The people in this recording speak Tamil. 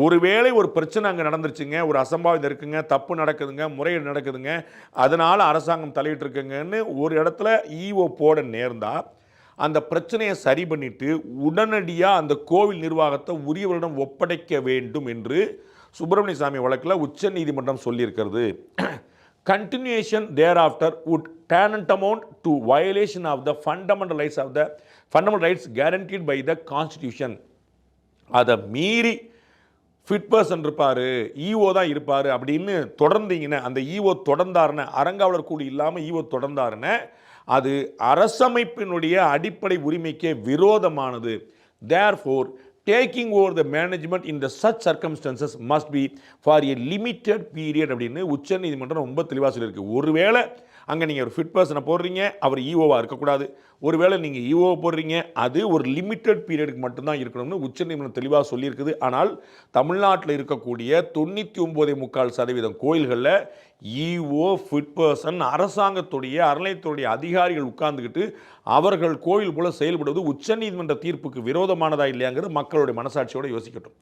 ஒருவேளை ஒரு பிரச்சனை அங்கே நடந்துருச்சுங்க, ஒரு அசம்பாவிதம் இருக்குங்க, தப்பு நடக்குதுங்க, முறையீடு நடக்குதுங்க, அதனால் அரசாங்கம் தலையிட்டு இருக்குங்கன்னு ஒரு இடத்துல ஈஓ போட நேர்ந்தா அந்த பிரச்சனையை சரி பண்ணிட்டு உடனடியாக அந்த கோவில் நிர்வாகத்தை உரியவரிடம் ஒப்படைக்க வேண்டும் என்று சுப்பிரமணிய சாமி வழக்கில் உச்ச நீதிமன்றம் சொல்லியிருக்கிறது. Continuation thereafter would tantamount to violation of the fundamental rights guaranteed by the Constitution. அதை மீறி ஃபிட் பர்சன் இருப்பார், ஈஓ தான் இருப்பார் அப்படின்னு தொடர்ந்தீங்கன்னா, அந்த ஈஓ தொடர்ந்தாருன்னு, அறங்காவலர் கூடி இல்லாமல் ஈஓ தொடர்ந்தாருன்னு, அது அரசமைப்பினுடைய அடிப்படை உரிமைக்கே விரோதமானது. Therefore, taking over the management in the such circumstances must be for a limited period அப்படின்னு உச்ச நீதிமன்றம் ரொம்ப தெளிவாக சொல்லியிருக்கு. ஒருவேளை அங்கே நீங்கள் ஒரு ஃபிட் பர்சனை போடுறீங்க, அவர் ஈஓவாக இருக்கக்கூடாது. ஒருவேளை நீங்கள் ஈஓவை போடுறீங்க, அது ஒரு லிமிட்டட் பீரியடுக்கு மட்டும்தான் இருக்கணும்னு உச்ச நீதிமன்றம் தெளிவாக சொல்லியிருக்குது. ஆனால் தமிழ்நாட்டில் இருக்கக்கூடிய 99.4% கோயில்களில் ஈஓ, ஃபிட் பர்சன், அரசாங்கத்துடைய அறநிலையத்துடைய அதிகாரிகள் உட்கார்ந்துக்கிட்டு அவர்கள் கோயில் போல செயல்படுவது உச்ச நீதிமன்ற தீர்ப்புக்கு விரோதமானதா இல்லையாங்கிறது மக்களுடைய மனசாட்சியோடு யோசிக்கட்டும்.